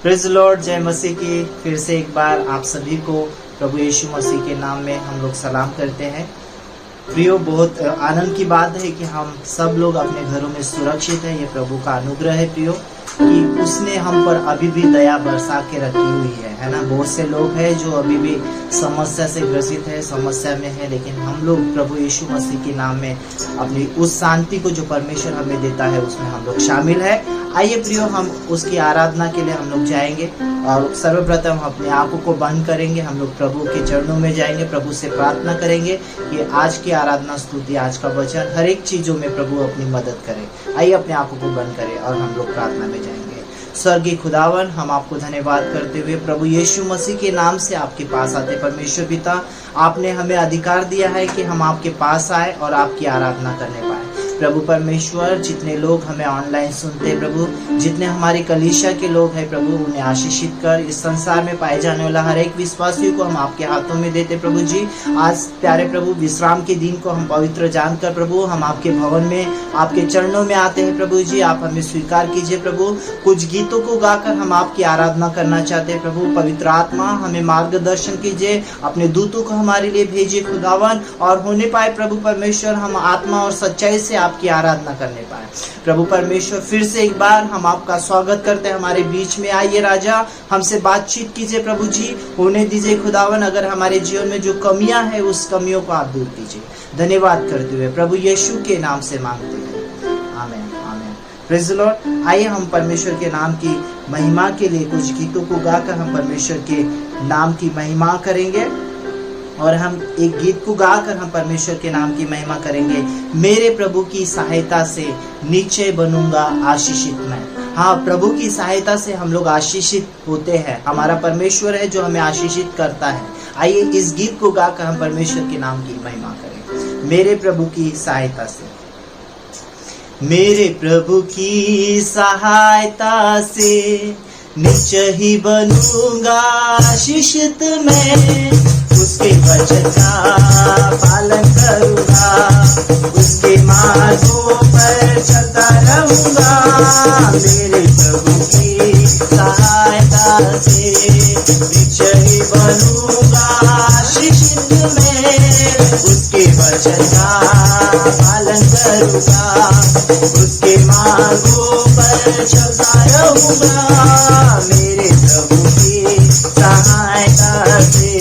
Praise Lord, जय मसीह की। फिर से एक बार आप सभी को प्रभु यीशु मसीह के नाम में हम लोग सलाम करते हैं। प्रियो, बहुत आनंद की बात है कि हम सब लोग अपने घरों में सुरक्षित हैं। ये प्रभु का अनुग्रह है प्रियो, कि उसने हम पर अभी भी दया बरसा के रखी हुई है ना। बहुत से लोग हैं जो अभी भी समस्या से ग्रसित है, समस्या में है, लेकिन हम लोग प्रभु यीशु मसीह के नाम में अपनी उस शांति को जो परमेश्वर हमें देता है उसमें हम लोग शामिल है। आइए प्रियो, हम उसकी आराधना के लिए हम लोग जाएंगे और सर्वप्रथम अपने आंखों को बंद करेंगे। हम लोग प्रभु के चरणों में जाएंगे, प्रभु से प्रार्थना करेंगे कि आज की आराधना स्तुति, आज का वचन, हर एक चीजों में प्रभु अपनी मदद करे। आइए अपने आंखों को बंद करें और हम लोग प्रार्थना में जाएंगे। स्वर्गीय खुदावन, हम आपको धन्यवाद करते हुए प्रभु यीशु मसीह के नाम से आपके पास आते। परमेश्वर पिता, आपने हमें अधिकार दिया है कि हम आपके पास आए और आपकी आराधना करने पाए। प्रभु परमेश्वर, जितने लोग हमें ऑनलाइन सुनते प्रभु, जितने हमारी कलीसिया के लोग हैं प्रभु, उन्हें आशीषित कर। इस संसार में पाए जाने वाला हर एक विश्वासी को हम आपके हाथों में देते प्रभु जी। आज प्यारे प्रभु, विश्राम के दिन को हम पवित्र जानकर प्रभु, हम आपके भवन में आपके चरणों में आते हैं प्रभु जी। आप हमें स्वीकार कीजिए प्रभु। कुछ गीतों को गाकर हम आपकी आराधना करना चाहते हैं प्रभु। पवित्र आत्मा हमें मार्गदर्शन कीजिए, अपने दूतों को हमारे लिए भेजिए खुदावन, और होने पाए प्रभु परमेश्वर हम आत्मा और सच्चाई से आपकी आराधना करने पाए। प्रभु परमेश्वर, फिर से एक बार हम आपका स्वागत करते हैं हमारे बीच में। आइए राजा, हमसे बातचीत कीजिए प्रभु जी, होने दीजिए खुदावन। अगर हमारे जीवन में जो कमियां हैं उस कमियों को आप दूर कीजिए। धन्यवाद करते हुए प्रभु यीशु के नाम से मांगते हैं, आमीन आमीन। Praise the Lord. आइए हम परमेश्वर के नाम की महिमा के लिए कुछ गीतों को गाकर हम परमेश्वर के नाम की महिमा करेंगे, और हम एक गीत को गाकर हम परमेश्वर के नाम की महिमा करेंगे। मेरे प्रभु की सहायता से निश्चय बनूंगा आशीषित मैं। हाँ, प्रभु की सहायता से हम लोग आशीषित होते हैं। हमारा परमेश्वर है जो हमें आशीषित करता है। आइए इस गीत को गाकर हम परमेश्वर के नाम की महिमा करें। मेरे प्रभु की सहायता से, मेरे प्रभु की सहायता से निश्चय ही बनूंगा आशीषित मैं। उसके वचन का पालन करूंगा, उसके मार्गों पर चलता रहूंगा। मेरे प्रभु की सहायता से निश्चय ही बनूंगा आशीषित मैं। उसके वचन का पालन करूंगा, उसके मार्गों पर चलता रहूंगा। मेरे प्रभु की सहायता से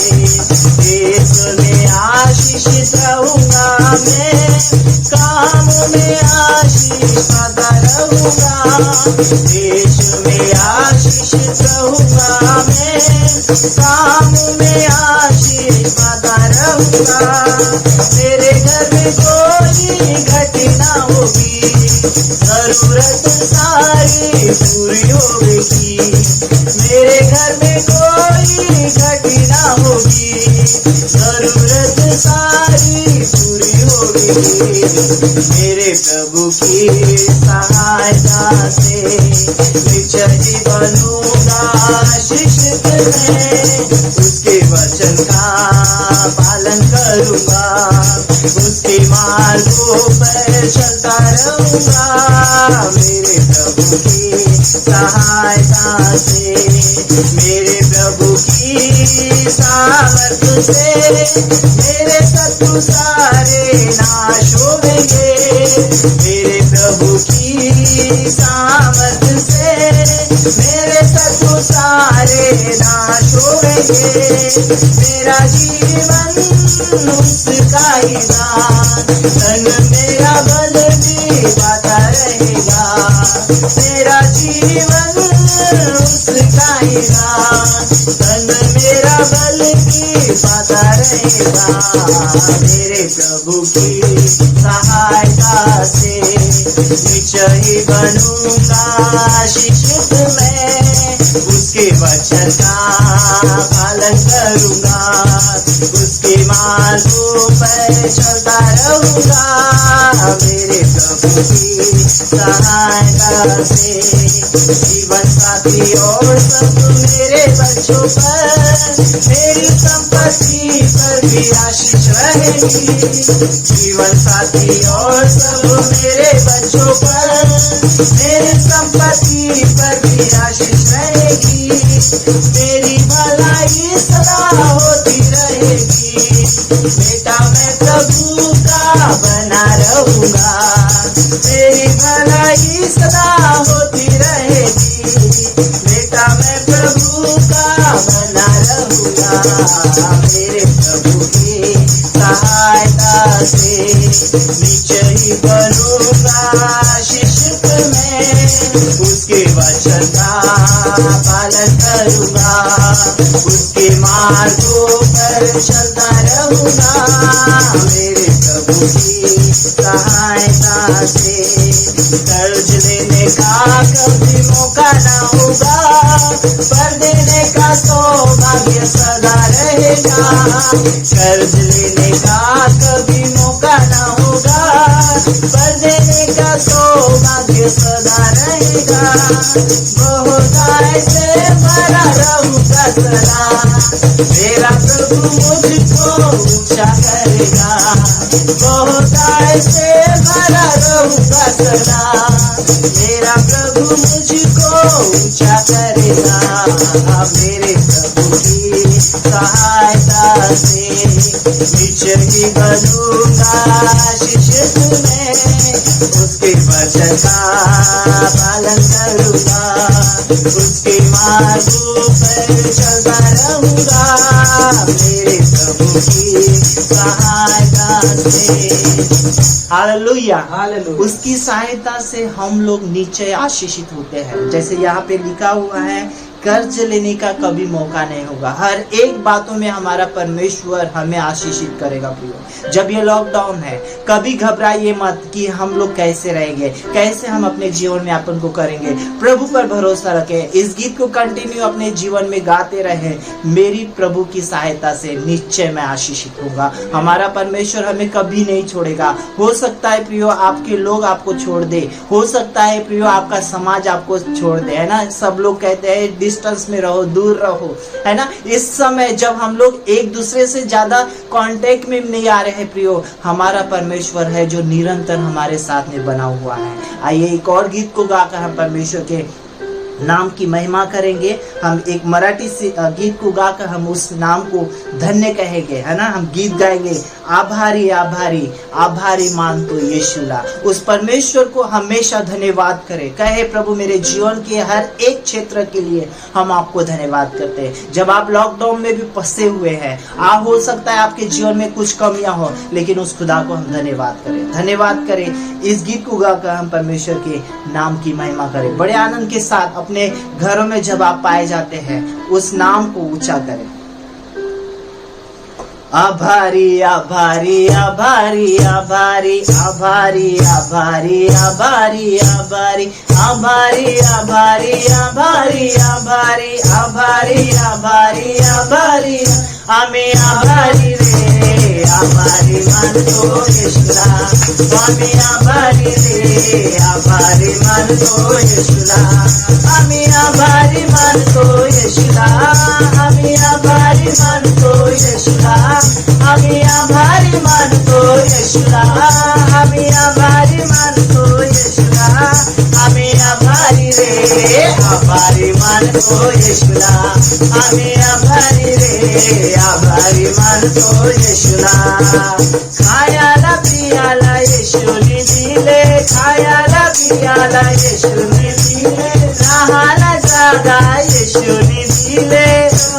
देश में आशीषित रहूंगा मैं, काम में आशीष पाता रहूंगा। देश में आशीषित रहूंगा मैं, काम में आशीष पाता रहूंगा। मेरे घर में कोई घटना होगी, जरूरत सारी पूरी होगी। मेरे घर में कोई घटना होगी, जरूरत सारी पूरी होगी। मेरे प्रभु की सहायता से निश्चय बनूंगा आशीषित मैं। उसके वचन का पालन करूंगा, उसके मार्गों पर चलता रहूंगा। मेरे प्रभु की सहायता से, मेरे प्रभु की सामर्थ से मेरे शत्रु सारे नाश होंगे। मेरे प्रभु की सामर्थ से मेरे शत्रु सारे नाश होंगे। मेरा जीवन उसका ही दान, धन मेरा बल भी पाता रहेगा। मेरा जीवन उसका ही दान, धन मेरा बल भी पाता रहेगा। मेरे प्रभु की सहायता से निश्चय ही बनूंगा आशीषित मैं। उसके वचन का पालन करूंगा, उसके मार्गों पर चलता रहूंगा। मेरे प्रभु की सहायता से जीवन साथी और सब मेरे बच्चों पर, मेरी संपत्ति पर भी आशीष रहेगी। जीवन साथी और सब मेरे बच्चों पर, मेरी संपत्ति पर भी आशीष रहेगी। मेरी भलाई सदा होती रहेगी। बेटा मैं प्रभु का बना रहूंगा, मेरी भलाई सदा होती रहेगी। बेटा मैं प्रभु का बना रहूंगा, मेरे प्रभु की सहायता से नीचे ही बनूंगा शिष्य में, उसके वचन का पालन करूंगा, उसके मार्गों पर चलता रहूंगा, मेरे प्रभु की सहायता से। कर्ज लेने का कभी मौका न होगा, पर देने का सौभाग्य सदा रहेगा। कर्ज लेने का कभी मौका न होगा, पर देने का सौभाग्य सदा रहेगा। बहुत ऐसे भरा रहूंगा सदा, मेरा प्रभु मुझको ऊंचा करेगा। बहुत ऐसे भरा रहूंगा सदा, मेरा प्रभु मुझको ऊंचा करेगा। मेरे प्रभु की सहायता से नीचे ही बनूंगा शिष्य में, उसके वचन का पालन करूंगा, उसके मार्गों पर चलता रहूंगा, मेरे प्रभु की सहायता से। हालेलुया, उसकी सहायता से हम लोग नीचे आशीषित होते हैं। जैसे यहाँ पे लिखा हुआ है, कर्ज लेने का कभी मौका नहीं होगा। हर एक बातों में हमारा परमेश्वर हमें आशीषित करेगा। प्रियो, जब ये लॉकडाउन है, कभी घबराइए मत कि हम लोग कैसे रहेंगे, कैसे हम अपने जीवन में अपन को करेंगे। प्रभु पर भरोसा रखें, इस गीत को कंटिन्यू अपने जीवन में गाते रहें। मेरी प्रभु की सहायता से निश्चय मैं आशीषित होगा। हमारा परमेश्वर हमें कभी नहीं छोड़ेगा। हो सकता है प्रियो आपके लोग आपको छोड़ दे, हो सकता है प्रियो आपका समाज आपको छोड़ दे, है ना। सब लोग कहते हैं डिस्टेंस में रहो, दूर रहो, है ना। इस समय जब हम लोग एक दूसरे से ज्यादा कांटेक्ट में नहीं आ रहे हैं प्रियो, हमारा परमेश्वर है जो निरंतर हमारे साथ में बना हुआ है। आइए एक और गीत को गाकर हम परमेश्वर के नाम की महिमा करेंगे। हम एक मराठी गीत को गाकर हम उस नाम को धन्य कहेंगे, है ना। हम गीत गाएंगे, आभारी आभारी आभारी मानतो यीशुला। उस परमेश्वर को हमेशा धन्यवाद करें, कहे प्रभु मेरे जीवन के हर एक क्षेत्र के लिए हम आपको धन्यवाद करते हैं। जब आप लॉकडाउन में भी फंसे हुए हैं, हो सकता है आपके जीवन में कुछ कमियां हो, लेकिन उस खुदा को हम धन्यवाद करें, धन्यवाद करें। इस गीत को गाकर हम परमेश्वर के नाम की महिमा करें। बड़े आनंद के साथ अपने घरों में जब आप पाए जाते हैं, उस नाम को ऊंचा करें। आभारी आभारी आभारी आभारी आभारी आभारी आभारी आभारी आभारी आभारी आभारी आभारी आभारी आभारी आभारी हमें आभारी रे आभारी मानतो यीशुला, हमें आभारी रे आभारी मानतो यीशुला, हमें आभारी मानतो यीशुला, हमें आभारी मानतो यीशुला, हमें आभारी मानतो यीशुला, हमें आभारी मानतो यीशुला, हमें आभारी रे आभारी मानतो यीशुला, हमें आभारी रे आभारी मानतो यीशुला। खायाला पियाला येशूने दिले, खायाला पियाला येशूने दिले, राहायला जागा येशूने दिले,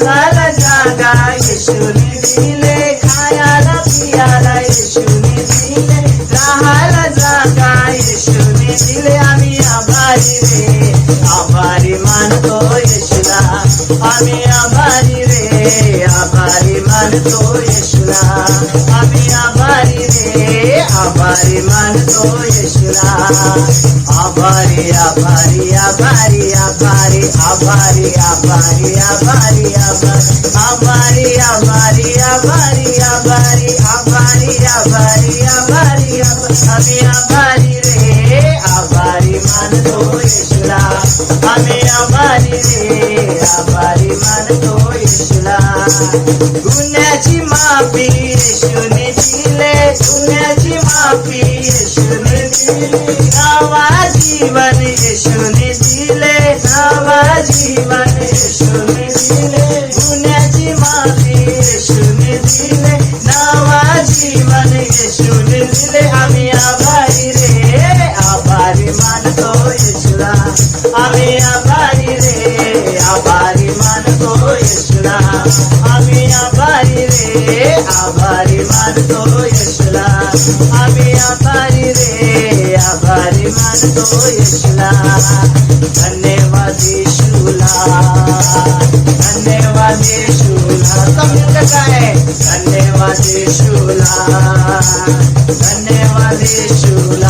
राहायला जागा येशूने दिले, खायाला पियाला येशूने दिले, राहायला जागा येशूने दिले। आम्ही आभारी रे आभारी मानतो येशूला, आम्ही आभारी रे आभारी मानतो येशूला, आम्ही आभारी रे आभारी मानतो येशूला। आभारी आभारी आभारी आभारी आभारी आभारी आभारी आभारी आभारी आभारी आभारी आभारी आभारी आभारी हमें आभारी रे आभारी मानतो येशूला, हमें आभारी रे आभारी मानतो येशूला। गुन्ह्याची माफी येशूने दिले, गुन्ह्याची माफी येशूने दिले, नवा जीवन येशूने दिले, नवा जीवन जीवन येशूने दिले, गुन्ह्याची माफी येशूने दिले, नवा जीवन येशूने दिले. आम्ही आभारी रे, आभारी मानतो येशूला, आम्ही आभारी रे, आभारी मानतो येशूला, आम्ही आभारी रे, आभारी मानतो येशूला, आम्ही आभारी रे, आभारी मानतो येशूला. धन्यवाद येशूला, धन्यवाद येशूला. सब मिलकर गाएं, धन्यवाद येशूला, धन्यवाद येशूला.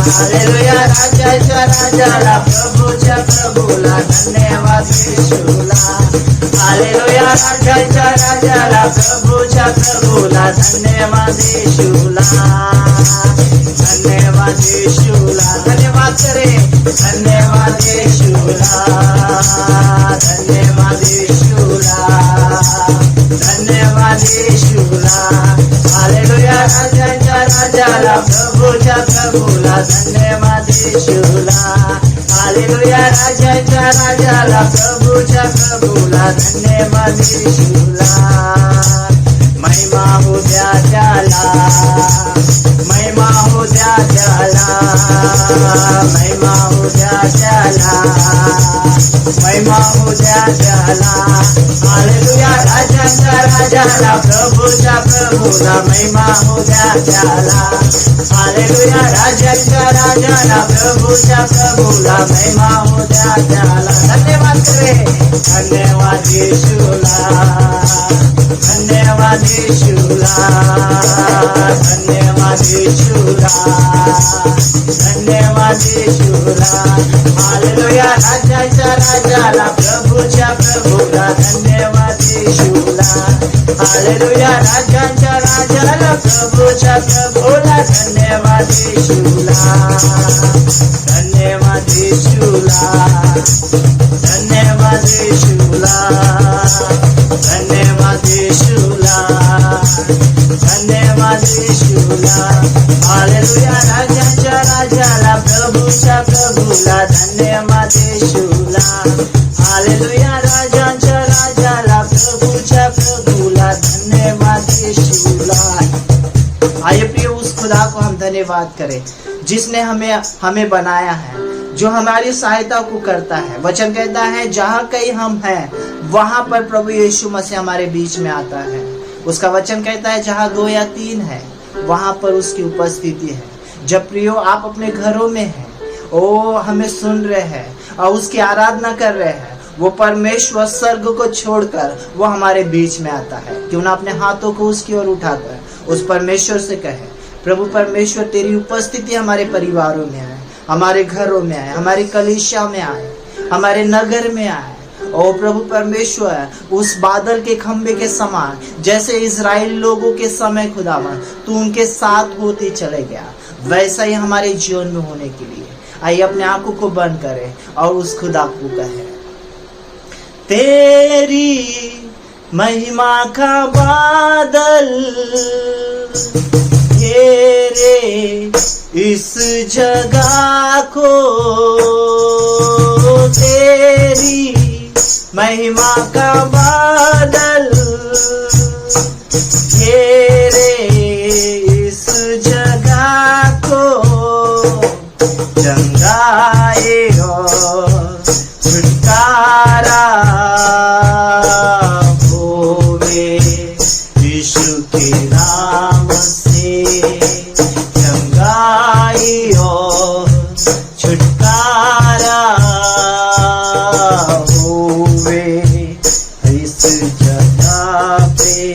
हालेलुया. राजाच्या राजाला, प्रभूच्या प्रभूला धन्यवाद येशूला. हालेलुया. राजाच्या राजाला, प्रभूच्या प्रभूला धन्यवाद येशूला, धन्यवाद येशूला. धन्यवाद करे, धन्यवाद येशूला, धन्यवाद येशूला, धन्यवाद येशूला. हालेलुया. राजाच्या राजाला, प्रभूच्या प्रभूला धन्यवाद येशूला. हालेलुया. राजाच्या राजाला, प्रभूच्या प्रभूला धन्यवाद येशूला. महिमा हो द्या त्याला, महिमा हो द्या त्याला, महिमा हो द्या त्याला, महिमा हो द्या त्याला. हालेलुया. राजाच्या राजाला, प्रभूच्या प्रभूला महिमा हो द्या त्याला. हालेलुया. राजाच्या राजाला, प्रभूच्या प्रभूला महिमा हो द्या त्याला. धन्यवाद करे, धन्यवाद येशूला, धन्यवाद येशूला, धन्यवाद येशूला, धन्यवाद येशूला. हालेलुया. राजाच्या राजाला, प्रभूच्या प्रभूला धन्यवाद येशूला. हालेलुया. राजाच्या राजाला, प्रभूच्या प्रभूला धन्यवाद येशूला, धन्यवाद येशूला, धन्यवाद येशूला, धन्यवाद येशूला, धन्यवाद येशूला. हालेलुया. राजाच्या राजाला, प्रभूच्या प्रभूला धन्यवाद येशूला. हालेलुया. राजाच्या राजाला, प्रभूच्या प्रभूला धन्यवाद येशूला. आइए प्रिय, उस खुदा को हम धन्यवाद करें जिसने हमें बनाया है, जो हमारी सहायता को करता है। वचन कहता है जहाँ कहीं हम हैं वहां पर प्रभु यीशु मसीह हमारे बीच में आता है। उसका वचन कहता है जहाँ 2 या 3 है वहां पर उसकी उपस्थिति है। जब प्रियो आप अपने घरों में हैं, ओ हमें सुन रहे हैं और उसकी आराधना कर रहे हैं, वो परमेश्वर स्वर्ग को छोड़कर वो हमारे बीच में आता है। क्यों ना अपने हाथों को उसकी ओर उठाकर उस परमेश्वर से कहे, प्रभु परमेश्वर तेरी उपस्थिति हमारे परिवारों में आए, हमारे घरों में आए, हमारी कलीसिया में आए, हमारे नगर में आए। ओ प्रभु परमेश्वर, उस बादल के खंबे के समान जैसे इजराइल लोगों के समय खुदावन तू उनके साथ होते चले गया, वैसा ही हमारे जीवन में होने के लिए आइए अपने आंखों को बंद करें और उस खुदा को कहें, तेरी महिमा का बादल घेरे इस जगह को, तेरी महिमा का बादल घेरे इस जगह को, जंगाए और छुटकारा होवे यीशु के नाम से, जंगाई और छुटकारा होवे इस जगह पे।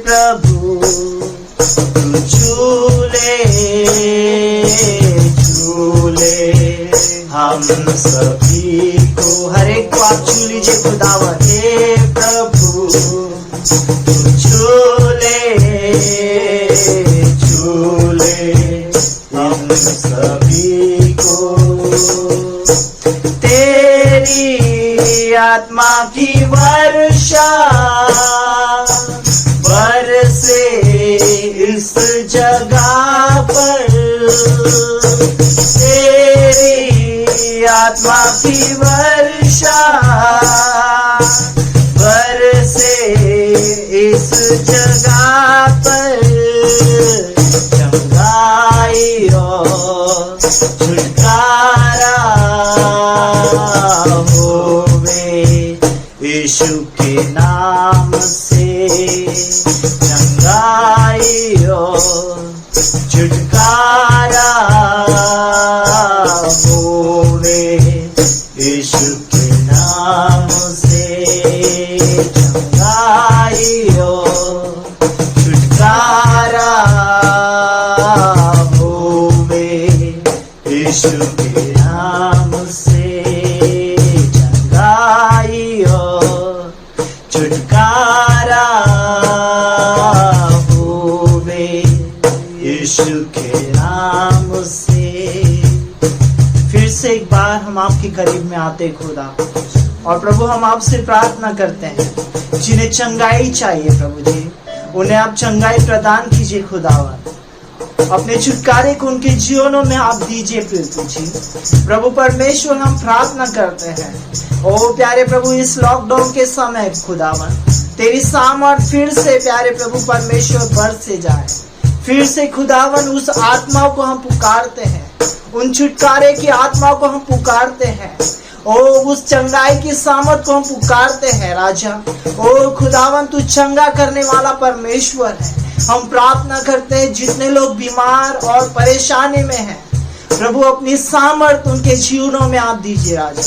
प्रभु तू झूले झूले हम सभी को, हर एक को आप छू लीजिए खुदावन। हे प्रभु तू झूले झूले हम सभी को, तेरी आत्मा की वर्षा बरसे इस जगह पर, तेरी आत्मा की वर्षा बरसे इस जगह पर, चंगाई और छुटकारा होवे यीशु के नाम से, चंगाई और छुटकारा होवे यीशु के नाम से, चंगाई और छुटकारा होवे यीशु के नाम से, चंगाई और छुटकारा होवे यीशु के नाम से। फिर से एक बार हम आपके करीब में आते खुदा, और प्रभु हम आपसे प्रार्थना करते हैं जिन्हें चंगाई चाहिए प्रभु जी, उन्हें आप चंगाई प्रदान कीजिए खुदावन, अपने छुटकारे को उनके जीवनों में आप दीजिए प्रभु जी। प्रभु परमेश्वर हम प्रार्थना करते हैं, ओ प्यारे प्रभु इस लॉकडाउन के समय खुदावन तेरी सामर्थ फिर से प्यारे प्रभु परमेश्वर बरसे जाए, फिर से खुदावन उस आत्माओं को हम पुकारते हैं, उन छुटकारे की आत्माओं को हम पुकारते हैं, ओ उस चंगाई की सामर्थ को हम पुकारते हैं राजा। ओ खुदावन तू चंगा करने वाला परमेश्वर है। हम प्रार्थना करते हैं जितने लोग बीमार और परेशानी में हैं प्रभु अपनी सामर्थ उनके जीवनों में आप दीजिए राजा।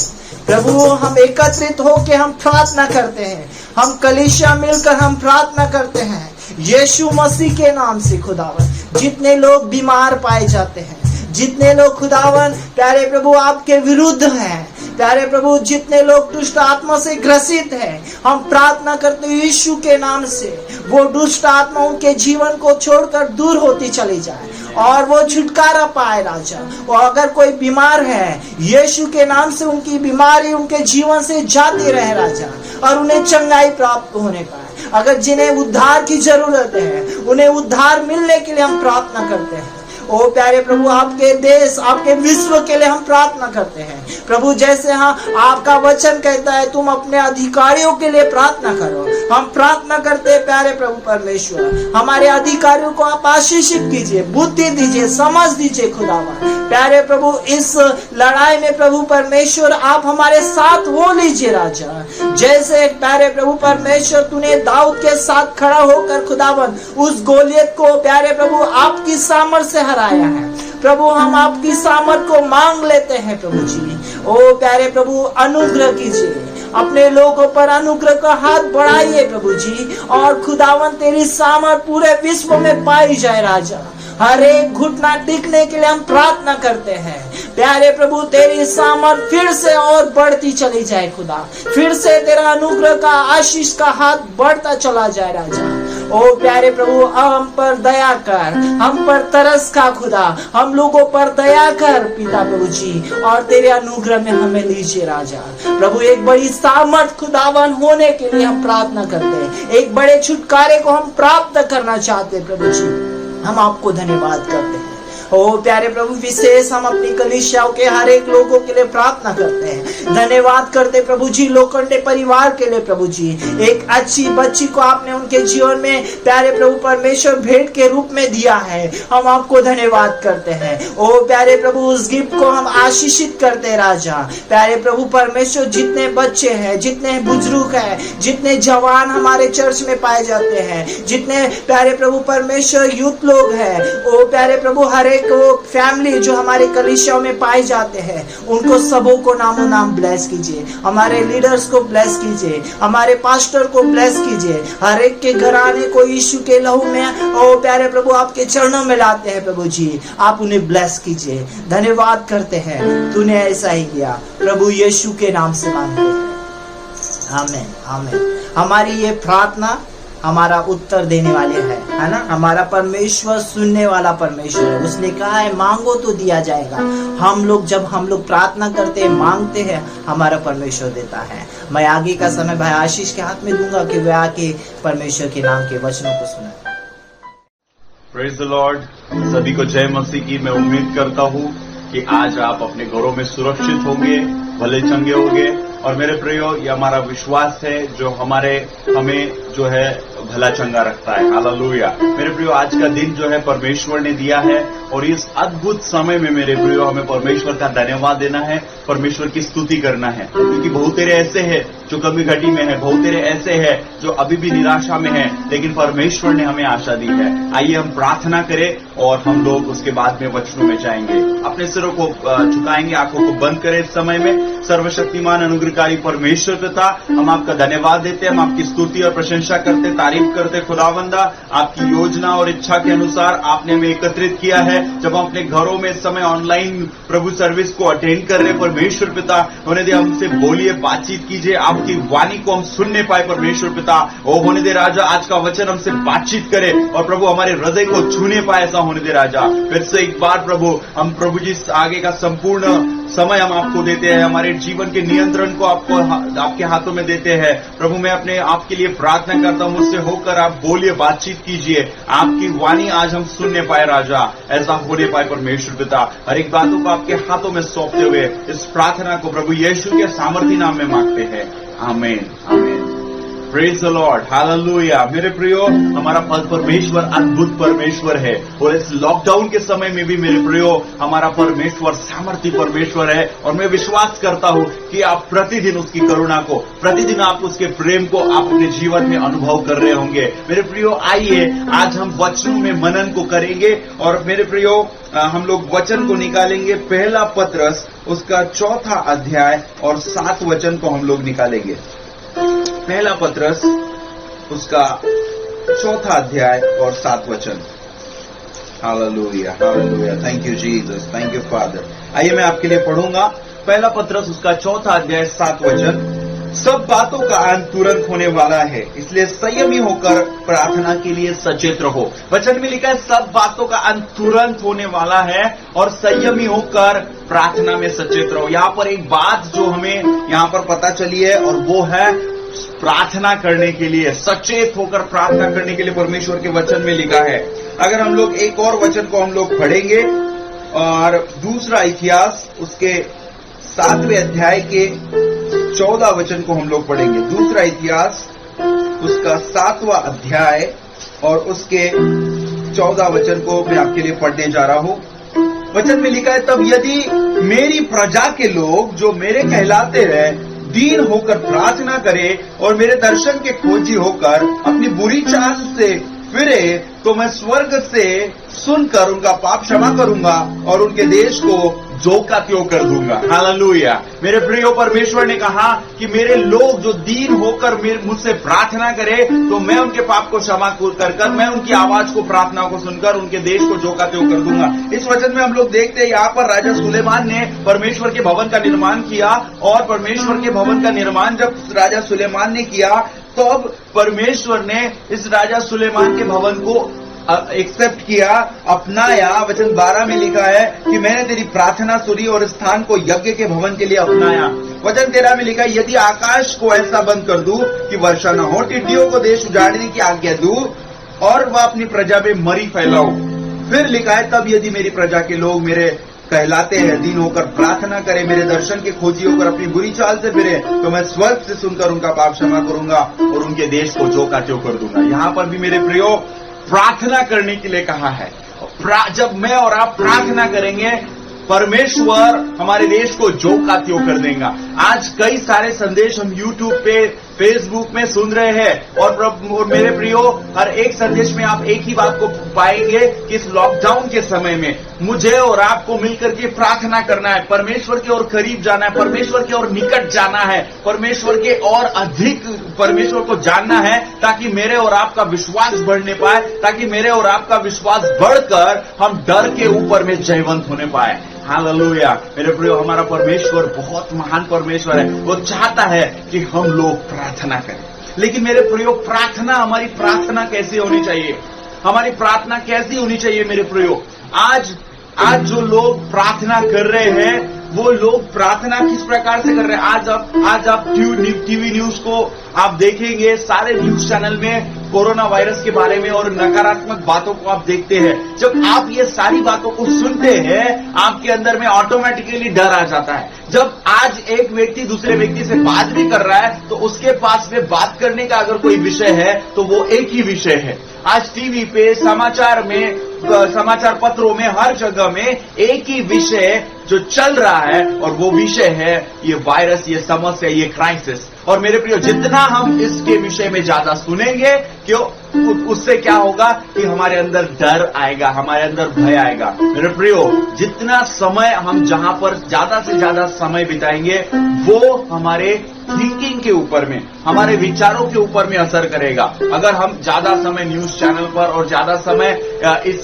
प्रभु हम एकत्रित होकर हम प्रार्थना करते हैं, हम कलीसिया मिलकर हम प्रार्थना करते हैं यीशु मसीह के नाम से खुदावन। जितने लोग बीमार पाए जाते हैं, जितने लोग खुदावन प्यारे प्रभु आपके विरुद्ध हैं, प्यारे प्रभु जितने लोग दुष्ट आत्मा से ग्रसित हैं, हम प्रार्थना करते हैं यीशु के नाम से वो दुष्ट आत्मा उनके जीवन को छोड़कर दूर होती चली जाए और वो छुटकारा पाए राजा। और अगर कोई बीमार है यीशु के नाम से उनकी बीमारी उनके जीवन से जाती रहे राजा, और उन्हें चंगाई प्राप्त होने पाए। अगर जिन्हें उद्धार की जरूरत है उन्हें उद्धार मिलने के लिए हम प्रार्थना करते हैं। ओ प्यारे प्रभु आपके देश आपके विश्व के लिए हम प्रार्थना करते हैं प्रभु। जैसे हाँ आपका वचन कहता है तुम अपने अधिकारियों के लिए प्रार्थना करो, हम प्रार्थना करते हैं प्यारे प्रभु परमेश्वर हमारे अधिकारियों को आप आशीषित कीजिए, बुद्धि दीजिए, समझ दीजिए खुदावन। प्यारे प्रभु इस लड़ाई में प्रभु परमेश्वर आप हमारे साथ हो लीजिए राजा। जैसे प्यारे प्रभु परमेश्वर तूने दाऊद के साथ खड़ा होकर खुदावन उस गोलियत को प्यारे प्रभु आपकी सामर्थ से हराया है प्रभु, हम आपकी सामर्थ को मांग लेते हैं प्रभु जी। ओ प्यारे प्रभु अनुग्रह कीजिए, अपने लोगों पर अनुग्रह का हाथ बढ़ाइए प्रभु जी, और खुदावन तेरी सामर्थ पूरे विश्व में पाई जाए राजा। हर एक घुटना टिकने के लिए हम प्रार्थना करते हैं प्यारे प्रभु, तेरी सामर्थ फिर से और बढ़ती चली जाए खुदा, फिर से तेरा अनुग्रह का आशीष का हाथ बढ़ता चला जाए राजा। ओ प्यारे प्रभु हम पर दया कर, हम पर तरस का खुदा, हम लोगों पर दया कर पिता प्रभु जी, और तेरे अनुग्रह में हमें लीजिए राजा। प्रभु एक बड़ी सामर्थ खुदावन होने के लिए हम प्रार्थना करते हैं, एक बड़े छुटकारे को हम प्राप्त करना चाहते हैं प्रभु जी, हम आपको धन्यवाद करते हैं। ओ प्यारे प्रभु विशेष हम अपनी कलीसियाओं के हर एक लोगों के लिए प्रार्थना करते हैं, धन्यवाद करते प्रभु जी लोखंडे परिवार के लिए प्रभु जी। एक अच्छी बच्ची को आपने उनके जीवन में प्यारे प्रभु परमेश्वर भेंट के रूप में दिया है, हम आपको धन्यवाद करते हैं। ओ प्यारे प्रभु उस गिफ्ट को हम आशीषित करते राजा। प्यारे प्रभु परमेश्वर जितने बच्चे हैं, जितने बुजुर्ग हैं, जितने जवान हमारे चर्च में पाए जाते हैं, जितने प्यारे प्रभु परमेश्वर यूथ लोग हैं, ओ प्यारे प्रभु हर एक वो फैमिली जो हमारे कलीसियाओं में पाए जाते हैं उनको सबों को नामों नाम ब्लेस कीजिए, हमारे लीडर्स को ब्लेस कीजिए, हमारे पास्टर को ब्लेस कीजिए, हर एक के घराने को यीशु के लहू में ओ प्यारे प्रभु आपके चरणों में लाते हैं प्रभु जी, आप उन्हें ब्लेस कीजिए। धन्यवाद करते हैं तूने ऐसा ही किया प्रभु, यीशु के नाम से मांगते हैं, आमीन आमीन। हमारी ये प्रार्थना हमारा उत्तर देने वाले है ना, हमारा परमेश्वर सुनने वाला परमेश्वर है। उसने कहा है मांगो तो दिया जाएगा। जब हम लोग प्रार्थना करते हैं, मांगते हैं, हमारा परमेश्वर देता है। मैं आगे का समय भाई आशीष के हाथ में दूंगा कि वे आके परमेश्वर के नाम के वचनों को सुने। Praise the Lord. सभी को जय मसीह की। मैं उम्मीद करता हूँ कि आज आप अपने घरों में सुरक्षित होंगे, भले चंगे होंगे। और मेरे प्रियो, ये हमारा विश्वास है जो हमें जो है भला चंगा रखता है। हालेलुया। मेरे प्रियो, आज का दिन जो है परमेश्वर ने दिया है और इस अद्भुत समय में मेरे प्रियो हमें परमेश्वर का धन्यवाद देना है, परमेश्वर की स्तुति करना है, क्योंकि बहुत तेरे ऐसे हैं जो कमी घटी में है, बहुत तेरे ऐसे हैं जो अभी भी निराशा में है, लेकिन परमेश्वर ने हमें आशा दी है। आइए हम प्रार्थना करें और हम लोग उसके बाद में वचनों में जाएंगे। अपने सिरों को झुकाएंगे, आंखों को बंद करें इस समय में। सर्वशक्तिमान अनुग्रहकारी परमेश्वर पिता, हम आपका धन्यवाद देते हैं, हम आपकी स्तुति और प्रशंसा करते, तारीफ करते। खुदावंदा, आपकी योजना और इच्छा के अनुसार आपने हमें एकत्रित किया है। जब हम अपने घरों में इस समय ऑनलाइन प्रभु सर्विस को अटेंड कर रहे, परमेश्वर पिता, होने दे हमसे बोलिए, बातचीत कीजिए, आपकी वाणी को हम सुनने पाए परमेश्वर पिता। ओ होने दे राजा, आज का वचन हमसे बातचीत करे और प्रभु हमारे हृदय को छूने पाए, ऐसा होने दे राजा। फिर से एक बार प्रभु, हम प्रभु जी आगे का संपूर्ण समय हम आपको देते हैं, हमारे जीवन के नियंत्रण को आपके हाथों में देते हैं। प्रभु, मैं अपने आपके लिए प्रार्थना करता हूं, मुझसे होकर आप बोलिए, बातचीत कीजिए, आपकी वाणी आज हम सुनने पाए राजा, ऐसा होने पाए परमेश्वर पिता। हर एक बातों को आपके हाथों में सौंपते हुए इस प्रार्थना को प्रभु यीशु के सामर्थी नाम में मांगते हैं। आमीन, आमीन। Praise the Lord, hallelujah. मेरे प्रियो, हमारा परमेश्वर अद्भुत परमेश्वर है और इस लॉकडाउन के समय में भी मेरे प्रियो हमारा परमेश्वर सामर्थी परमेश्वर है। और मैं विश्वास करता हूं कि आप प्रतिदिन उसकी करुणा को, प्रतिदिन आप उसके प्रेम को आप अपने जीवन में अनुभव कर रहे होंगे। मेरे प्रियो, आइए आज हम वचनों में मनन को करेंगे और मेरे प्रियो हम लोग वचन को निकालेंगे। पहला पत्रस उसका 4 अध्याय और 7 वचन को हम लोग निकालेंगे। पहला पत्रस उसका 4 अध्याय और 7 वचन। Hallelujah, hallelujah. Thank you Jesus, thank you father. आइए मैं आपके लिए पढ़ूंगा। पहला पत्रस उसका 4 अध्याय 7 वचन। सब बातों का अंत तुरंत होने वाला है, इसलिए संयमी होकर प्रार्थना के लिए सचेत रहो। वचन में लिखा है सब बातों का अंत तुरंत होने वाला है और संयमी होकर प्रार्थना में सचेत रहो। यहाँ पर एक बात जो हमें यहाँ पर पता चली है और वो है प्रार्थना करने के लिए, सचेत होकर प्रार्थना करने के लिए परमेश्वर के वचन में लिखा है। अगर हम लोग एक और वचन को हम लोग पढ़ेंगे और दूसरा इतिहास उसके 7वें अध्याय के 14 वचन को हम लोग पढ़ेंगे। दूसरा इतिहास उसका 7वां अध्याय और उसके 14 वचन को मैं आपके लिए पढ़ने जा रहा हूं। वचन में लिखा है, तब यदि मेरी प्रजा के लोग जो मेरे कहलाते हैं दीन होकर प्रार्थना करे और मेरे दर्शन के खोजी होकर अपनी बुरी चाल से फिरे, तो मैं स्वर्ग से सुनकर उनका पाप क्षमा करूंगा और उनके देश को जो का त्यों कर दूंगा। हालेलुया। मेरे प्रियो, परमेश्वर ने कहा कि मेरे लोग जो दीन होकर मुझसे प्रार्थना करे तो मैं उनके पाप को क्षमा कर मैं उनकी आवाज को, प्रार्थना को सुनकर उनके देश को जो का त्यों कर दूंगा। इस वचन में हम लोग देखते हैं यहाँ पर राजा सुलेमान ने परमेश्वर के भवन का निर्माण किया और परमेश्वर के भवन का निर्माण जब राजा सुलेमान ने किया तो अब परमेश्वर ने इस राजा सुलेमान के भवन को एक्सेप्ट किया, अपनाया। वचन 12 में लिखा है कि मैंने तेरी प्रार्थना सुनी और स्थान को यज्ञ के भवन के लिए अपनाया। वचन 13 में लिखा है, यदि आकाश को ऐसा बंद कर दूं कि वर्षा न हो, टिड्डियों को देश उजाड़ने की आज्ञा दूं और वह अपनी प्रजा में मरी फैलाओ। फिर लिखा है, तब यदि मेरी प्रजा के लोग मेरे कहलाते हैं दीन होकर प्रार्थना करें, मेरे दर्शन के खोजी होकर अपनी बुरी चाल से फिरे, तो मैं स्वर्ग से सुनकर उनका पाप क्षमा करूंगा और उनके देश को जो का त्यों कर दूंगा। यहाँ पर भी मेरे प्रियो प्रार्थना करने के लिए कहा है। जब मैं और आप प्रार्थना करेंगे, परमेश्वर हमारे देश को जो का त्यों कर देगा। आज कई सारे संदेश हम YouTube पे, फेसबुक में सुन रहे हैं और मेरे प्रियो, हर एक संदेश में आप एक ही बात को पाएंगे कि इस लॉकडाउन के समय में मुझे और आपको मिलकर के प्रार्थना करना है, परमेश्वर के ओर करीब जाना है, परमेश्वर के ओर निकट जाना है, परमेश्वर के और अधिक परमेश्वर को जानना है, ताकि मेरे और आपका विश्वास बढ़ने पाए, ताकि मेरे और आपका विश्वास बढ़कर हम डर के ऊपर में जयवंत होने पाए। हालेलुया। मेरे प्रियो, हमारा परमेश्वर बहुत महान परमेश्वर है। वो चाहता है कि हम लोग प्रार्थना करें। लेकिन मेरे प्रियो, हमारी प्रार्थना कैसी होनी चाहिए? हमारी प्रार्थना कैसी होनी चाहिए मेरे प्रियो? आज जो लोग प्रार्थना कर रहे हैं वो लोग प्रार्थना किस प्रकार से कर रहे हैं? आज आप टीवी न्यूज को आप देखेंगे, सारे न्यूज चैनल में कोरोना वायरस के बारे में और नकारात्मक बातों को आप देखते हैं, जब आप ये सारी बातों को सुनते हैं, आपके अंदर में ऑटोमेटिकली डर आ जाता है। जब आज एक व्यक्ति दूसरे व्यक्ति से बात भी कर रहा है तो उसके पास में बात करने का अगर कोई विषय है तो वो एक ही विषय है। आज टीवी पे, समाचार में, समाचार पत्रों में, हर जगह में एक ही विषय जो चल रहा है और वो विषय है ये वायरस, ये समस्या, ये क्राइसिस। और मेरे प्रियो, जितना हम इसके विषय में ज्यादा सुनेंगे क्यों, उससे क्या होगा कि हमारे अंदर डर आएगा, हमारे अंदर भय आएगा। मेरे प्रियो, जितना समय हम जहां पर ज्यादा से ज्यादा समय बिताएंगे वो हमारे थिंकिंग के ऊपर में, हमारे विचारों के ऊपर में असर करेगा। अगर हम ज्यादा समय न्यूज चैनल पर और ज्यादा समय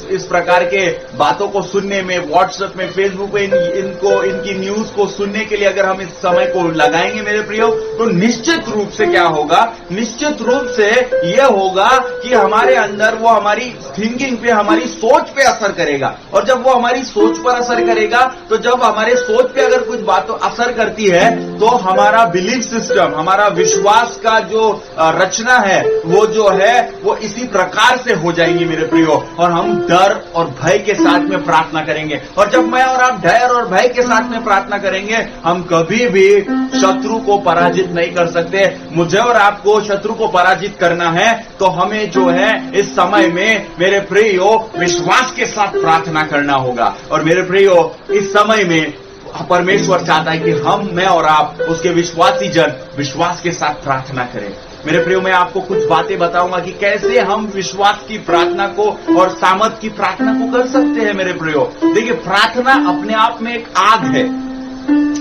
इस प्रकार के बातों को सुनने में, व्हाट्सएप में, फेसबुक पे इनकी न्यूज को सुनने के लिए अगर हम इस समय को लगाएंगे मेरे प्रियो, तो निश्चित रूप से क्या होगा, निश्चित रूप से यह होगा कि हमारे अंदर वो हमारी थिंकिंग पे, हमारी सोच पे असर करेगा। और जब वो हमारी सोच पर असर करेगा तो जब हमारे सोच पे अगर कुछ बातों असर करती है तो हमारा बिलीफ सिस्टम, हमारा विश्वास का जो रचना है वो जो है वो इसी प्रकार से हो जाएंगी मेरे प्रियो। और हम डर और भय के साथ में प्रार्थना करेंगे। और जब मैं और आप डर और भय के साथ में प्रार्थना करेंगे, हम कभी भी शत्रु को पराजित नहीं कर सकते। मुझे और आपको शत्रु को पराजित करना है तो हमें जो है इस समय में मेरे प्रियो विश्वास के साथ प्रार्थना करना होगा। और मेरे प्रियो, इस समय में परमेश्वर चाहता है कि हम, मैं और आप, उसके विश्वासी जन विश्वास के साथ प्रार्थना करें। मेरे प्रियो, मैं आपको कुछ बातें बताऊंगा कि कैसे हम विश्वास की प्रार्थना को और सामर्थ की प्रार्थना को कर सकते हैं। मेरे प्रियो, देखिए, प्रार्थना अपने आप में एक आग है,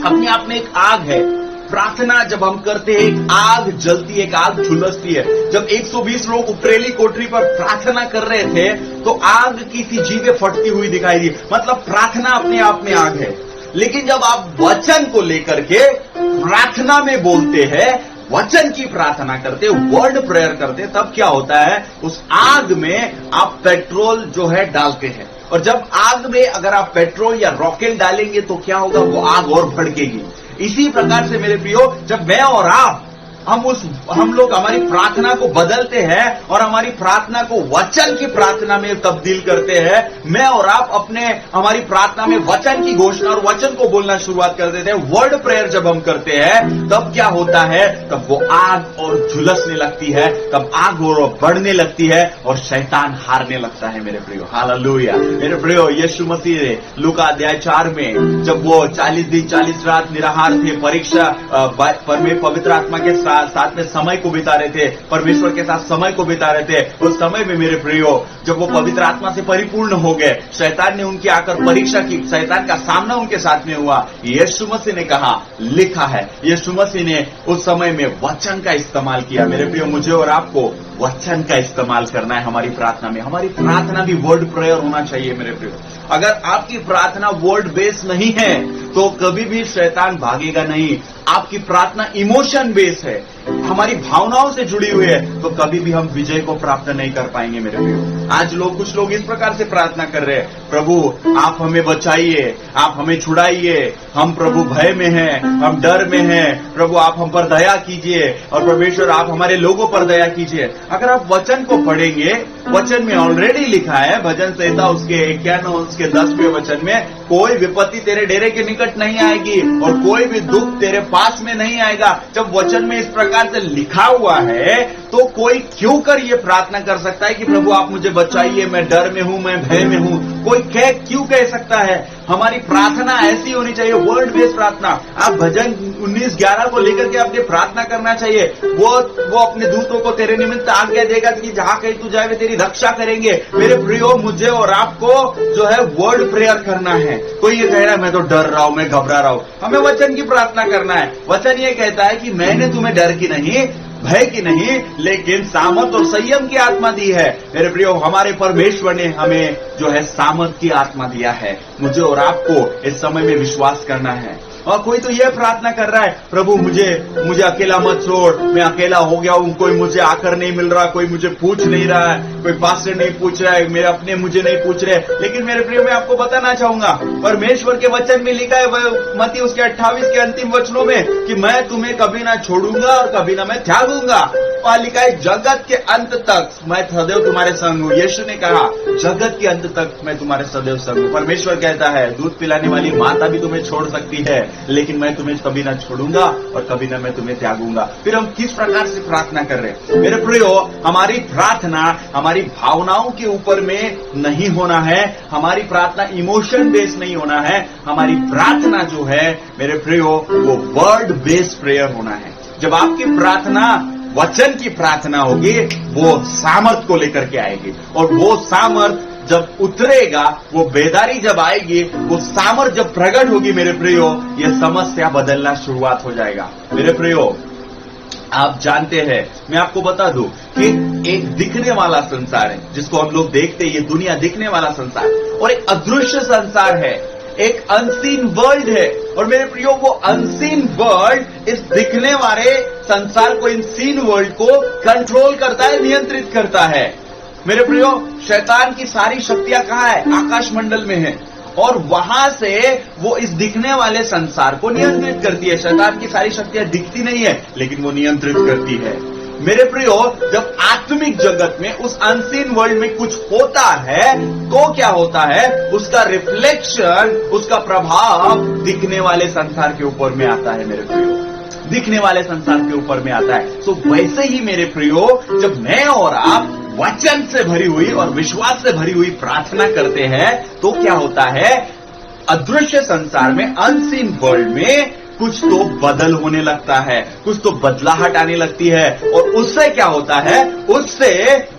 अपने आप में एक आग है। प्रार्थना जब हम करते हैं, एक आग जलती है, एक आग झुलसती है। जब 120 लोग उपरेली कोठरी पर प्रार्थना कर रहे थे तो आग की सी जीवें फटती हुई दिखाई दी। मतलब प्रार्थना अपने आप में आग है। लेकिन जब आप वचन को लेकर के प्रार्थना में बोलते हैं, वचन की प्रार्थना करते, वर्ड प्रेयर करते, तब क्या होता है, उस आग में आप पेट्रोल जो है डालते हैं। और जब आग में अगर आप पेट्रोल या रॉकेट डालेंगे तो क्या होगा, वो आग और भड़केगी। इसी प्रकार से मेरे प्रियो, जब मैं और आप हम लोग हमारी प्रार्थना को बदलते हैं और हमारी प्रार्थना को वचन की प्रार्थना में तब्दील करते हैं, मैं और आप हमारी प्रार्थना में वचन की घोषणा और वचन को बोलना शुरुआत कर देते हैं, वर्ड प्रेयर जब हम करते हैं, तब क्या होता है, तब वो आग और झुलसने लगती है, तब आग और बढ़ने लगती है और शैतान हारने लगता है मेरे प्रियो। हालेलुया। मेरे प्रियो, यीशु मसीह ने लूका अध्याय 4 में जब वो 40 दिन 40 रात निराहार थे, परीक्षा पवित्र आत्मा के साथ में समय को बिता रहे थे, परमेश्वर के साथ समय को बिता रहे थे, उस समय में मेरे प्रियो जब वो पवित्र आत्मा से परिपूर्ण हो गए, शैतान ने उनकी आकर परीक्षा की, शैतान का सामना उनके साथ में हुआ। यीशु मसीह ने कहा, लिखा है। यीशु मसीह ने उस समय में वचन का इस्तेमाल किया। मेरे प्रियो, मुझे और आपको वचन का इस्तेमाल करना है हमारी प्रार्थना में। हमारी प्रार्थना भी वर्ड प्रेयर होना चाहिए मेरे प्रियो। अगर आपकी प्रार्थना वर्ड बेस नहीं है तो कभी भी शैतान भागेगा नहीं। आपकी प्रार्थना इमोशन बेस है, हमारी भावनाओं से जुड़ी हुई है, तो कभी भी हम विजय को प्राप्त नहीं कर पाएंगे मेरे प्रियो। आज कुछ लोग इस प्रकार से प्रार्थना कर रहे हैं, प्रभु आप हमें बचाइए, आप हमें छुड़ाइए, हम प्रभु भय में हैं, हम डर में हैं, प्रभु आप हम पर दया कीजिए, और परमेश्वर आप हमारे लोगों पर दया कीजिए। अगर आप वचन को पढ़ेंगे, वचन में ऑलरेडी लिखा है, भजन संहिता उसके 91 उसके 10वें वचन में, कोई विपत्ति तेरे डेरे के निकट नहीं आएगी और कोई भी दुख तेरे पास में नहीं आएगा। जब वचन में इस प्रकार से लिखा हुआ है तो कोई क्यों कर ये प्रार्थना कर सकता है कि प्रभु आप मुझे बचाइए, मैं डर में हूं, मैं भय में हूं? कोई क्यों कह सकता है? हमारी प्रार्थना ऐसी होनी चाहिए, वर्ड बेस्ड प्रार्थना। आप भजन 19:11 को लेकर के अपने प्रार्थना करना चाहिए। वो अपने दूतों को तेरे निमित्त आज्ञा देगा कि जहां कहीं तू जाए वे तेरी रक्षा करेंगे। मेरे प्रियो, मुझे और आपको जो है वर्ड प्रेयर करना है। कोई ये कह रहा है मैं तो डर रहा हूं, मैं घबरा रहा हूं, हमें वचन की प्रार्थना करना है। वचन ये कहता है कि मैंने तुम्हें डर की नहीं, भय की नहीं, लेकिन सामर्थ और संयम की आत्मा दी है। मेरे प्रियो, हमारे परमेश्वर ने हमें जो है सामर्थ की आत्मा दिया है। मुझे और आपको इस समय में विश्वास करना है। और कोई तो यह प्रार्थना कर रहा है, प्रभु मुझे अकेला मत छोड़, मैं अकेला हो गया हूं, कोई मुझे आकर नहीं मिल रहा, कोई मुझे पूछ नहीं रहा है, कोई पास्टर नहीं पूछ रहा है, मेरे अपने मुझे नहीं पूछ रहे। लेकिन मेरे प्रिय, मैं आपको बताना चाहूंगा, परमेश्वर के वचन में लिखा है मत्ती उसके 28 के अंतिम वचनों में कि मैं तुम्हें कभी ना छोड़ूंगा और कभी ना मैं त्यागूंगा। वहां लिखा है जगत के अंत तक मैं सदैव तुम्हारे संग हूं। यीशु ने कहा जगत के अंत तक मैं तुम्हारे सदैव संग हूं। परमेश्वर कहता है दूध पिलाने वाली माता भी तुम्हें छोड़ सकती है, लेकिन मैं तुम्हें कभी ना छोड़ूंगा और कभी ना मैं तुम्हें त्यागूंगा। फिर हम किस प्रकार से प्रार्थना कर रहे हैं मेरे प्रियो? हमारी प्रार्थना हमारी भावनाओं के ऊपर में नहीं होना है, हमारी प्रार्थना इमोशन बेस्ड नहीं होना है, हमारी प्रार्थना जो है मेरे प्रियो वो वर्ड बेस्ड प्रेयर होना है। जब आपकी प्रार्थना वचन की प्रार्थना होगी, वो सामर्थ को लेकर के आएगी, और वो सामर्थ जब उतरेगा, वो बेदारी जब आएगी, वो सामर्थ जब प्रकट होगी मेरे प्रियो, ये समस्या बदलना शुरुआत हो जाएगा। मेरे प्रियो, आप जानते हैं, मैं आपको बता दूं कि एक दिखने वाला संसार है जिसको हम लोग देखते हैं, ये दुनिया दिखने वाला संसार, और एक अदृश्य संसार है, एक अनसीन वर्ल्ड है। और मेरे प्रियो, वो अनसीन वर्ल्ड इस दिखने वाले संसार को, इन सीन वर्ल्ड को कंट्रोल करता है, नियंत्रित करता है। मेरे प्रियो, शैतान की सारी शक्तियां कहां है? आकाश मंडल में है, और वहां से वो इस दिखने वाले संसार को नियंत्रित करती है। शैतान की सारी शक्तियां दिखती नहीं है, लेकिन वो नियंत्रित करती है। मेरे प्रियो, जब आत्मिक जगत में, उस अनसीन वर्ल्ड में कुछ होता है, तो क्या होता है? उसका रिफ्लेक्शन, उसका प्रभाव दिखने वाले संसार के ऊपर में आता है मेरे प्रियो, दिखने वाले संसार के ऊपर में आता है। सो वैसे ही मेरे प्रियो, जब मैं और आप वचन से भरी हुई और विश्वास से भरी हुई प्रार्थना करते हैं, तो क्या होता है? अदृश्य संसार में, अनसीन वर्ल्ड में कुछ तो बदल होने लगता है, कुछ तो बदलाहट आने लगती है, और उससे क्या होता है? उससे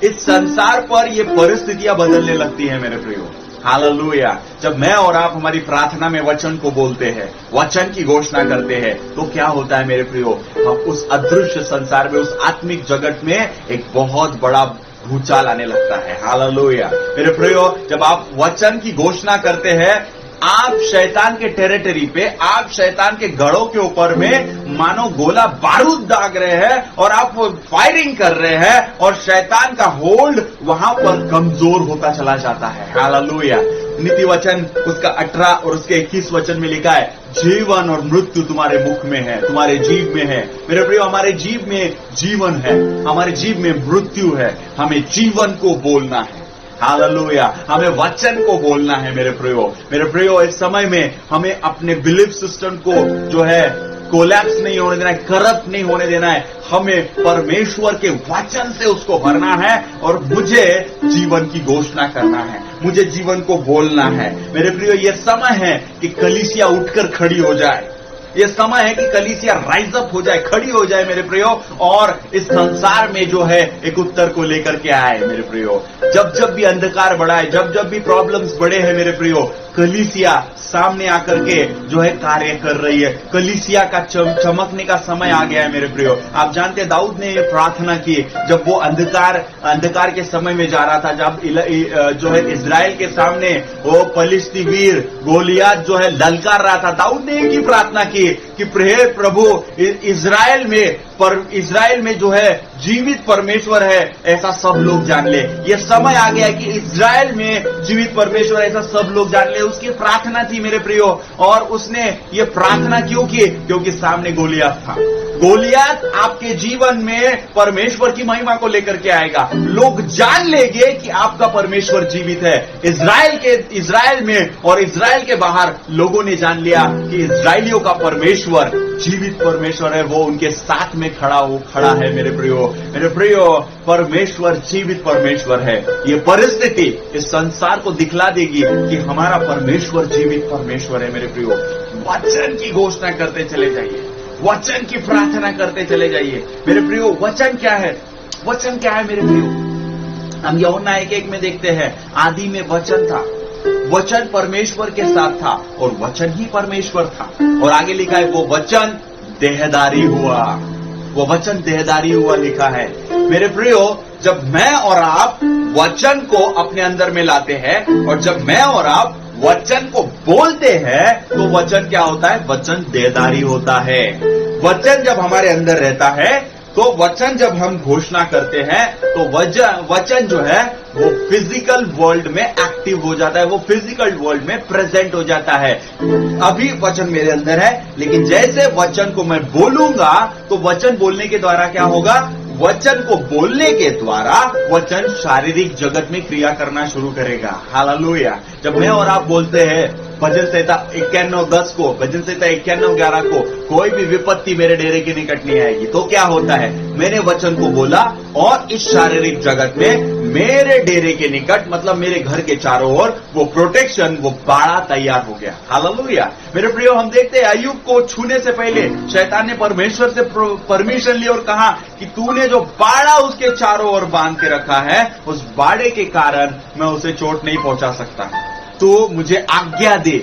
इस संसार पर ये परिस्थितियां बदलने लगती है मेरे प्रियो। हालेलुया। जब मैं और आप हमारी प्रार्थना में वचन को बोलते हैं, वचन की घोषणा करते हैं, तो क्या होता है मेरे प्रियो? हम उस अदृश्य संसार में, उस आत्मिक जगत में एक बहुत बड़ा भूचाल आने लगता है। हालेलुया। मेरे प्रियो, जब आप वचन की घोषणा करते हैं, आप शैतान के टेरिटरी पे, आप शैतान के गढ़ों के ऊपर में मानो गोला बारूद दाग रहे हैं, और आप फायरिंग कर रहे हैं, और शैतान का होल्ड वहां पर कमजोर होता चला जाता है। हालेलुया। नीति वचन उसका 18 और उसके 21 वचन में लिखा है, जीवन और मृत्यु तुम्हारे मुख में है, तुम्हारे जीव में है। मेरे प्रियो, हमारे जीव में जीवन है, हमारे जीव में मृत्यु है। हमें जीवन को बोलना है। हालेलुया। हमें वचन को बोलना है मेरे प्रियो। इस समय में हमें अपने बिलीफ सिस्टम को जो है कोलैप्स नहीं होने देना है, करप्ट नहीं होने देना है। हमें परमेश्वर के वचन से उसको भरना है, और मुझे जीवन की घोषणा करना है, मुझे जीवन को बोलना है। मेरे प्रियो, यह समय है कि कलीसिया उठकर खड़ी हो जाए, ये समय है कि कलीसिया राइज अप हो जाए, खड़ी हो जाए मेरे प्रियो, और इस संसार में जो है एक उत्तर को लेकर के आए मेरे प्रियो। जब जब भी अंधकार बढ़ा है, जब जब भी प्रॉब्लम्स बढ़े हैं मेरे प्रियो, कलीसिया सामने आकर के जो है कार्य कर रही है। कलीसिया का चमकने का समय आ गया है मेरे प्रियो। आप जानते हैं, दाऊद ने ये प्रार्थना की जब वो अंधकार के समय में जा रहा था, जब जो है इजराइल के सामने वो फलिस्ती वीर गोलियात जो है ललकार रहा था। दाऊद ने एक ही प्रार्थना की कि प्रभु, इजराइल में जो है जीवित परमेश्वर है, ऐसा सब लोग जान ले। ये समय आ गया कि इजराइल में जीवित परमेश्वर ऐसा सब लोग जान ले। उसकी प्रार्थना थी मेरे प्रियो, और उसने ये प्रार्थना क्यों की? क्योंकि सामने गोलियात था। गोलियात आपके जीवन में परमेश्वर की महिमा को लेकर के आएगा। लोग जान लेंगे कि आपका परमेश्वर जीवित है। इजराइल में और इजराइल के बाहर लोगों ने जान लिया कि इजराइलियों का परमेश्वर जीवित परमेश्वर है, वो उनके साथ में खड़ा है मेरे प्रियो। परमेश्वर जीवित परमेश्वर है। ये परिस्थिति इस संसार को दिखला देगी कि हमारा परमेश्वर जीवित परमेश्वर है मेरे प्रियो। वचन की घोषणा करते चले जाइए, वचन की प्रार्थना करते चले जाइए मेरे प्रियो। वचन क्या है? वचन क्या है मेरे प्रियो? हम यूहन्ना 1:1 में देखते हैं, आदि में वचन था, वचन परमेश्वर के साथ था, और वचन ही परमेश्वर था। और आगे लिखा है, वो वचन देहधारी हुआ, वो वचन देहधारी हुआ लिखा है मेरे प्रियो। जब मैं और आप वचन को अपने अंदर में लाते हैं, और जब मैं और आप वचन को बोलते हैं तो वचन क्या होता है? वचन देदारी होता है। वचन जब हमारे अंदर रहता है तो वचन जब हम घोषणा करते हैं तो वचन जो है वो फिजिकल वर्ल्ड में एक्टिव हो जाता है, वो फिजिकल वर्ल्ड में प्रेजेंट हो जाता है। अभी वचन मेरे अंदर है, लेकिन जैसे वचन को मैं बोलूंगा तो वचन बोलने के द्वारा क्या होगा? वचन को बोलने के द्वारा वचन शारीरिक जगत में क्रिया करना शुरू करेगा। हालेलुया। जब मैं और आप बोलते हैं भजन संहिता 91:10 को, भजन संहिता 91:11 को, कोई भी विपत्ति मेरे डेरे के निकट नहीं आएगी, तो क्या होता है? मैंने वचन को बोला और इस शारीरिक जगत में मेरे डेरे के निकट, मतलब मेरे घर के चारों ओर वो प्रोटेक्शन, वो बाड़ा तैयार हो गया। हालेलुया। मेरे प्रियो, हम देखते हैं अय्यूब को छूने से पहले शैतान ने परमेश्वर से परमिशन ली और कहा कि तूने जो बाड़ा उसके चारों ओर बांध के रखा है, उस बाड़े के कारण मैं उसे चोट नहीं पहुंचा सकता, तो मुझे आज्ञा दे।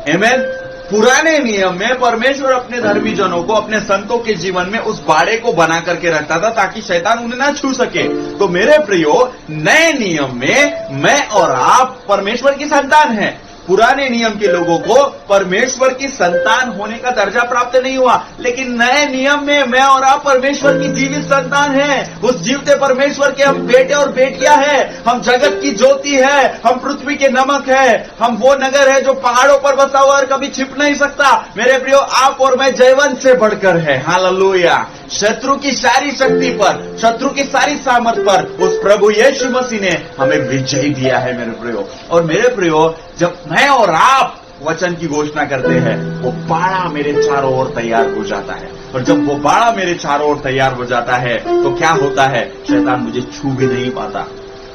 आमीन। पुराने नियम में परमेश्वर अपने धर्मी जनों को, अपने संतों के जीवन में उस बाड़े को बना करके रखता था ताकि शैतान उन्हें ना छू सके। तो मेरे प्रियो, नए नियम में मैं और आप परमेश्वर की संतान हैं। पुराने नियम के लोगों को परमेश्वर की संतान होने का दर्जा प्राप्त नहीं हुआ, लेकिन नए नियम में मैं और आप परमेश्वर की जीवित संतान हैं। उस जीवते परमेश्वर के हम बेटे और बेटियां हैं। हम जगत की ज्योति है, हम पृथ्वी के नमक है, हम वो नगर है जो पहाड़ों पर बसा हुआ और कभी छिप नहीं सकता। मेरे प्रियो, आप और मैं जयवंत से बढ़कर है। हालेलुया। शत्रु की सारी शक्ति पर, शत्रु की सारी सामर्थ पर उस प्रभु यीशु मसीह ने हमें विजय दिया है मेरे प्रियो। और मेरे प्रियो, जब मैं और आप वचन की घोषणा करते हैं, वो बाड़ा मेरे चारों ओर तैयार हो जाता है। और जब वो बाड़ा मेरे चारों ओर तैयार हो जाता है तो क्या होता है? शैतान मुझे छू भी नहीं पाता,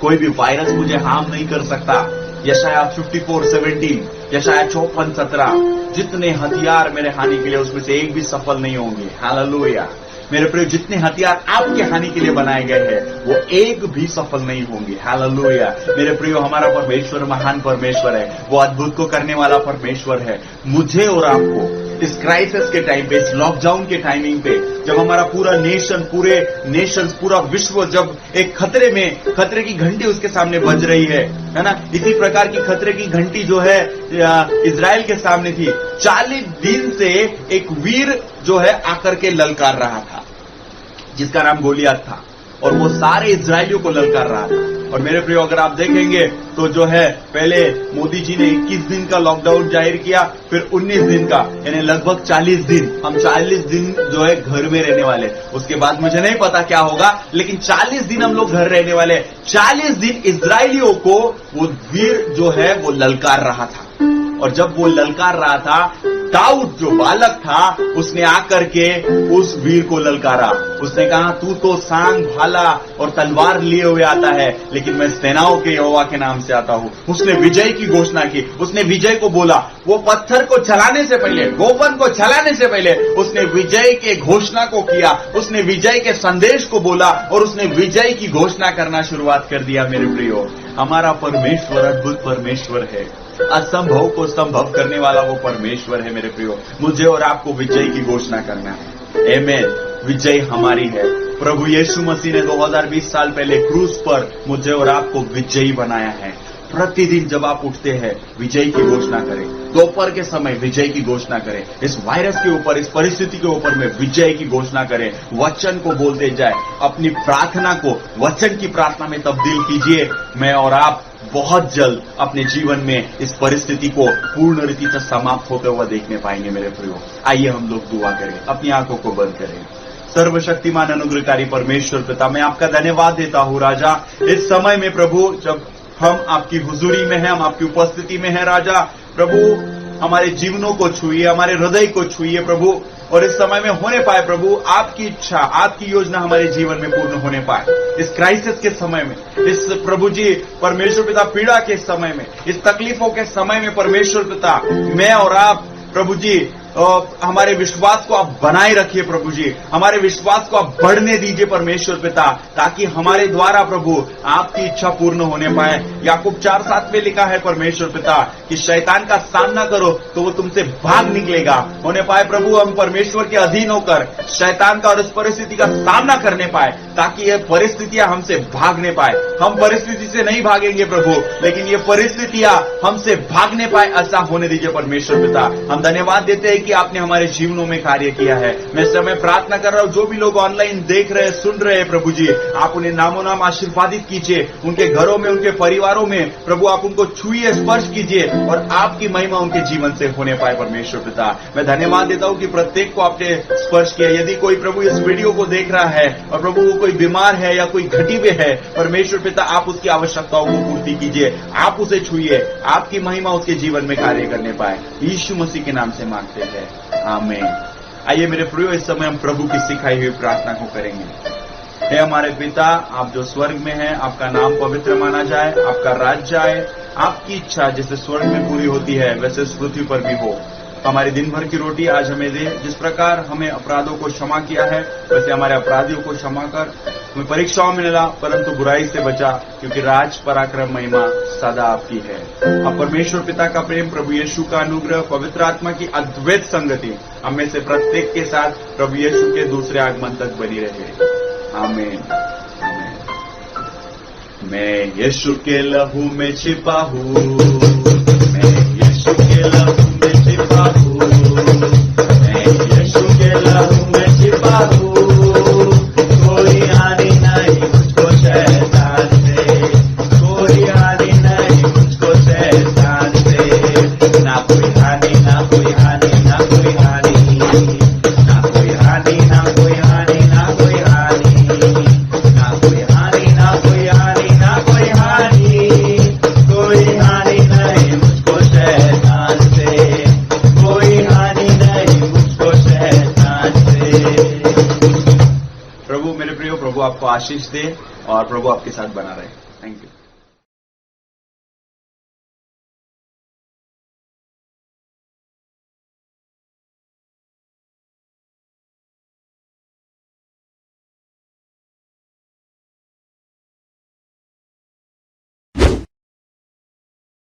कोई भी वायरस मुझे हार्म नहीं कर सकता। यशाया 54:17, यशाया 54:17, जितने हथियार मेरे हानि के लिए, उसमें से एक भी सफल नहीं होंगे। हालेलुया। मेरे प्रिय, जितने हथियार आपके हानि के लिए बनाए गए हैं, वो एक भी सफल नहीं होंगे। हालेलुया। मेरे प्रियो, हमारा परमेश्वर महान परमेश्वर है, वो अद्भुत को करने वाला परमेश्वर है। मुझे और आपको इस क्राइसिस के टाइम पे, इस लॉकडाउन के टाइमिंग पे, जब हमारा पूरा पूरा विश्व जब एक खतरे की घंटी उसके सामने बज रही है ना, इसी प्रकार की खतरे की घंटी जो है इजराइल के सामने थी। 40 दिन से एक वीर जो है आकर के ललकार रहा था, जिसका नाम गोलियत था, और वो सारे इजराइलियों को ललकार रहा था। और मेरे प्रियो, अगर आप देखेंगे तो जो है, पहले मोदी जी ने 21 दिन का लॉकडाउन जाहिर किया, फिर 19 दिन का, यानी लगभग 40 दिन। हम 40 दिन जो है घर में रहने वाले। उसके बाद मुझे नहीं पता क्या होगा, लेकिन 40 दिन हम लोग घर रहने वाले। 40 दिन इजराइलियों को वो वीर जो है वो ललकार रहा था। और जब वो ललकार रहा था, दाऊद जो बालक था, उसने आकर के उस वीर को ललकारा। उसने कहा, तू तो सांग भाला और तलवार लिए हुए आता है, लेकिन मैं सेनाओं के यहोवा के नाम से आता हूं। उसने विजय की घोषणा की, उसने विजय को बोला। वो पत्थर को चलाने से पहले, गोफन को चलाने से पहले उसने विजय के घोषणा को किया, उसने विजय के संदेश को बोला और उसने विजय की घोषणा करना शुरुआत कर दिया। मेरे प्रियो, हमारा परमेश्वर अद्भुत परमेश्वर है, असंभव को संभव करने वाला वो परमेश्वर है। मेरे प्रियो, मुझे और आपको विजय की घोषणा करना है। आमीन। विजय हमारी है। प्रभु यीशु मसीह ने 2020 साल पहले क्रूस पर मुझे और आपको विजयी बनाया है। प्रतिदिन जब आप उठते हैं, विजय की घोषणा करें। दोपहर के समय विजय की घोषणा करें। इस वायरस के ऊपर, इस परिस्थिति के ऊपर में विजय की घोषणा करें। वचन को बोलते जाए, अपनी प्रार्थना को वचन की प्रार्थना में तब्दील कीजिए। मैं और आप बहुत जल्द अपने जीवन में इस परिस्थिति को पूर्ण रीति से समाप्त होते हुए देखने पाएंगे। मेरे प्रियो, आइए हम लोग दुआ करें, अपनी आंखों को बंद करें। सर्वशक्तिमान अनुग्रहकारी परमेश्वर पिता, मैं आपका धन्यवाद देता हूँ राजा, इस समय में प्रभु, जब हम आपकी हुजूरी में हैं, हम आपकी उपस्थिति में हैं राजा। प्रभु, हमारे जीवनों को छुइए, हमारे हृदय को छुइए प्रभु, और इस समय में होने पाए प्रभु आपकी इच्छा, आपकी योजना हमारे जीवन में पूर्ण होने पाए। इस क्राइसिस के समय में, इस प्रभु जी परमेश्वर पिता पीड़ा के समय में, इस तकलीफों के समय में परमेश्वर पिता, मैं और आप प्रभु जी हमारे विश्वास को आप बनाए रखिए प्रभु जी, हमारे विश्वास को आप बढ़ने दीजिए परमेश्वर पिता, ताकि हमारे द्वारा प्रभु आपकी इच्छा पूर्ण होने पाए। याकूब 4:7 में लिखा है परमेश्वर पिता कि शैतान का सामना करो तो वो तुमसे भाग निकलेगा। होने पाए प्रभु हम परमेश्वर के अधीन होकर शैतान का और उस परिस्थिति का सामना करने पाए, ताकि ये परिस्थितियां हमसे भागने पाए। हम परिस्थिति से नहीं भागेंगे प्रभु, लेकिन ये परिस्थितियां हमसे भागने पाए, ऐसा होने दीजिए परमेश्वर पिता। हम धन्यवाद देते हैं कि आपने हमारे जीवनों में कार्य किया है। मैं इस समय प्रार्थना कर रहा हूं, जो भी लोग ऑनलाइन देख रहे हैं, सुन रहे हैं प्रभु जी, आप उन्हें नामों नाम आशीर्वादित कीजिए, उनके घरों में, उनके परिवारों में प्रभु आप उनको छुइए, स्पर्श कीजिए और आपकी महिमा उनके जीवन से होने पाए परमेश्वर पिता। मैं धन्यवाद देता हूं कि प्रत्येक को आपने स्पर्श किया। यदि कोई प्रभु इस वीडियो को देख रहा है और प्रभु वो कोई बीमार है या कोई घटी हुए है, परमेश्वर पिता आप उसकी आवश्यकताओं को पूर्ति कीजिए, आप उसे छुइए, आपकी महिमा उसके जीवन में कार्य करने पाए। यीशु मसीह के नाम से मांगते हैं, आमीन। आइए मेरे प्रियो, इस समय हम प्रभु की सिखाई हुई प्रार्थना को करेंगे। हे हमारे पिता, आप जो स्वर्ग में हैं, आपका नाम पवित्र माना जाए, आपका राज्य आए, आपकी इच्छा जैसे स्वर्ग में पूरी होती है वैसे इस पृथ्वी पर भी हो। हमारी दिन भर की रोटी आज हमें दे, जिस प्रकार हमें अपराधों को क्षमा किया है वैसे हमारे अपराधियों को क्षमा कर। हमें परीक्षाओं में न ला, परंतु बुराई से बचा, क्योंकि राज, पराक्रम, महिमा सदा आपकी है। अब परमेश्वर पिता का प्रेम, प्रभु यीशु का अनुग्रह, पवित्र आत्मा की अद्वैत संगति हम में से प्रत्येक के साथ प्रभु यीशु के दूसरे आगमन तक बनी रहे। आमीन, आमीन। मैं यीशु के लहू में छिपा हूँ, मैं यीशु के लहू में छिपा हूँ, मैं यीशु के लहू में छिपा हूँ। कोई हानि नहीं मुझको शैतान से, कोई हानि नहीं मुझको शैतान से। ना कोई हानि, ना कोई हानि, ना कोई हानि, ना कोई हानि, ना कोई हानि, ना कोई हानि, ना कोई हानि, ना कोई हानि, ना कोई हानि। कोई हानि नहीं मुझको शैतान से, कोई हानि नहीं मुझको शैतान से। प्रभु मेरे प्रियो, प्रभु आपको आशीष दे और प्रभु आपके साथ बना रहे।